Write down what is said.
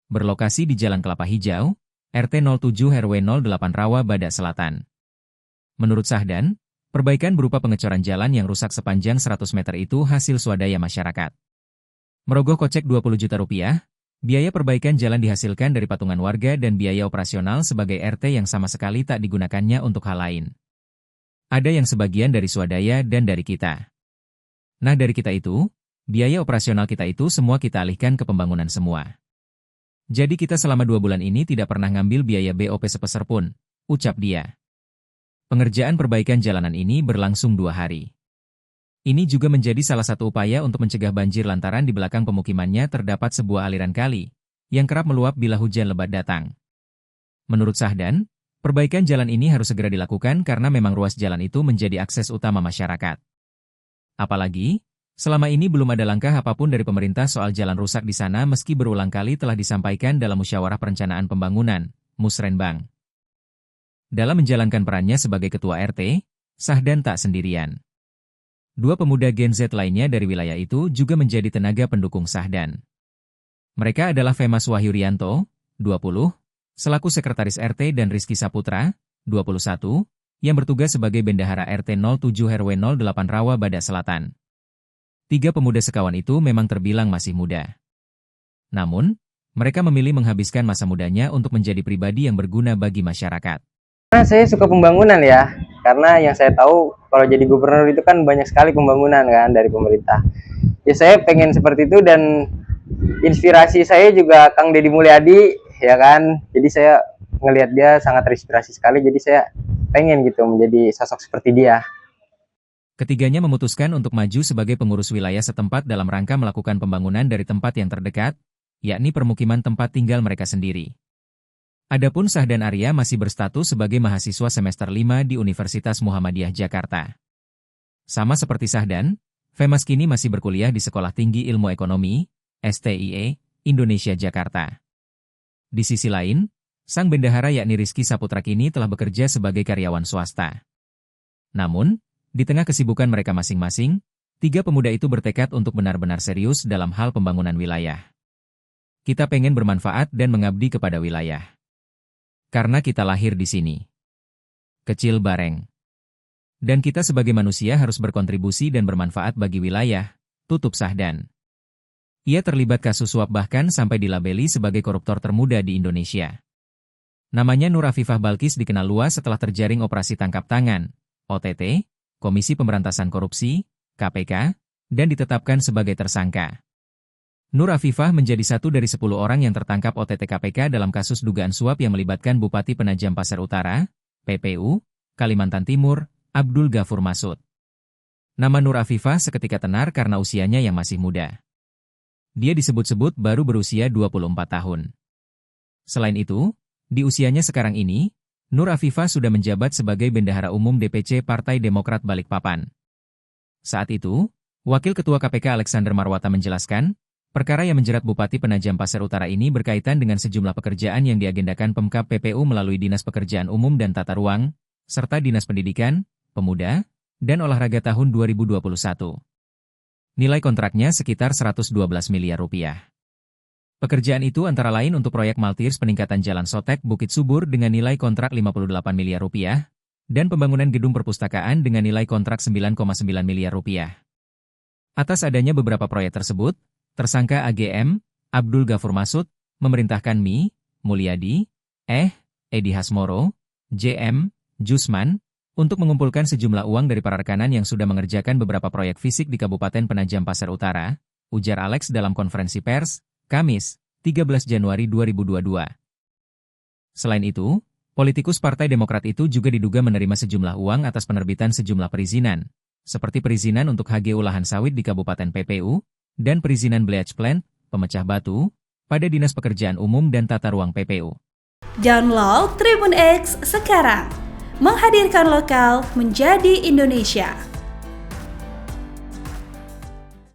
berlokasi di Jalan Kelapa Hijau, RT 07 RW 08 Rawa Badak Selatan. Menurut Sahdan, perbaikan berupa pengecoran jalan yang rusak sepanjang 100 meter itu hasil swadaya masyarakat. Merogoh kocek 20 juta rupiah, biaya perbaikan jalan dihasilkan dari patungan warga dan biaya operasional sebagai RT yang sama sekali tak digunakannya untuk hal lain. Ada yang sebagian dari swadaya dan dari kita. Nah dari kita itu, biaya operasional kita itu semua kita alihkan ke pembangunan semua. Jadi kita selama 2 bulan ini tidak pernah ngambil biaya BOP sepeser pun, ucap dia. Pengerjaan perbaikan jalanan ini berlangsung 2 hari. Ini juga menjadi salah satu upaya untuk mencegah banjir lantaran di belakang pemukimannya terdapat sebuah aliran kali, yang kerap meluap bila hujan lebat datang. Menurut Sahdan, perbaikan jalan ini harus segera dilakukan karena memang ruas jalan itu menjadi akses utama masyarakat. Apalagi, selama ini belum ada langkah apapun dari pemerintah soal jalan rusak di sana meski berulang kali telah disampaikan dalam Musyawarah Perencanaan Pembangunan, Musrenbang. Dalam menjalankan perannya sebagai Ketua RT, Sahdan tak sendirian. 2 pemuda Gen Z lainnya dari wilayah itu juga menjadi tenaga pendukung Sahdan. Mereka adalah Femas Wahyurianto, 20, selaku Sekretaris RT dan Rizky Saputra, 21, yang bertugas sebagai Bendahara RT 07 RW 08 Rawa Badak Selatan. 3 pemuda sekawan itu memang terbilang masih muda. Namun, mereka memilih menghabiskan masa mudanya untuk menjadi pribadi yang berguna bagi masyarakat. Saya suka pembangunan ya, karena yang saya tahu kalau jadi gubernur itu kan banyak sekali pembangunan kan dari pemerintah. Ya saya pengen seperti itu dan inspirasi saya juga Kang Deddy Mulyadi ya kan. Jadi saya ngelihat dia sangat terinspirasi sekali, jadi saya pengen gitu menjadi sosok seperti dia. Ketiganya memutuskan untuk maju sebagai pengurus wilayah setempat dalam rangka melakukan pembangunan dari tempat yang terdekat, yakni permukiman tempat tinggal mereka sendiri. Adapun Sahdan Arya masih berstatus sebagai mahasiswa semester 5 di Universitas Muhammadiyah Jakarta. Sama seperti Sahdan, Femas kini masih berkuliah di Sekolah Tinggi Ilmu Ekonomi, STIE, Indonesia Jakarta. Di sisi lain, sang bendahara yakni Rizky Saputra kini telah bekerja sebagai karyawan swasta. Namun, di tengah kesibukan mereka masing-masing, 3 pemuda itu bertekad untuk benar-benar serius dalam hal pembangunan wilayah. Kita pengen bermanfaat dan mengabdi kepada wilayah. Karena kita lahir di sini. Kecil bareng. Dan kita sebagai manusia harus berkontribusi dan bermanfaat bagi wilayah, tutup Sahdan. Ia terlibat kasus suap bahkan sampai dilabeli sebagai koruptor termuda di Indonesia. Namanya Nur Afifah Balkis dikenal luas setelah terjaring operasi tangkap tangan, OTT, Komisi Pemberantasan Korupsi, KPK, dan ditetapkan sebagai tersangka. Nur Afifah menjadi 1 dari 10 orang yang tertangkap OTT KPK dalam kasus dugaan suap yang melibatkan Bupati Penajam Pasir Utara, PPU, Kalimantan Timur, Abdul Ghafur Masud. Nama Nur Afifah seketika tenar karena usianya yang masih muda. Dia disebut-sebut baru berusia 24 tahun. Selain itu, di usianya sekarang ini, Nur Afifah sudah menjabat sebagai Bendahara Umum DPC Partai Demokrat Balikpapan. Saat itu, Wakil Ketua KPK Alexander Marwata menjelaskan, perkara yang menjerat Bupati Penajam Pasir Utara ini berkaitan dengan sejumlah pekerjaan yang diagendakan Pemkab PPU melalui Dinas Pekerjaan Umum dan Tata Ruang, serta Dinas Pendidikan, Pemuda, dan Olahraga tahun 2021. Nilai kontraknya sekitar 112 miliar rupiah. Pekerjaan itu antara lain untuk proyek Maltirs peningkatan Jalan Sotek Bukit Subur dengan nilai kontrak 58 miliar rupiah, dan pembangunan gedung perpustakaan dengan nilai kontrak 9,9 miliar rupiah. Atas adanya beberapa proyek tersebut, tersangka AGM, Abdul Ghafur Masud, memerintahkan Mi, Mulyadi, Edi Hasmoro, JM, Jusman, untuk mengumpulkan sejumlah uang dari para rekanan yang sudah mengerjakan beberapa proyek fisik di Kabupaten Penajam Pasir Utara, ujar Alex dalam konferensi pers, Kamis, 13 Januari 2022. Selain itu, politikus Partai Demokrat itu juga diduga menerima sejumlah uang atas penerbitan sejumlah perizinan, seperti perizinan untuk HGU lahan sawit di Kabupaten PPU, dan perizinan bleach plant, pemecah batu, pada Dinas Pekerjaan Umum dan Tata Ruang PPU. Download Tribun X sekarang, menghadirkan lokal menjadi Indonesia.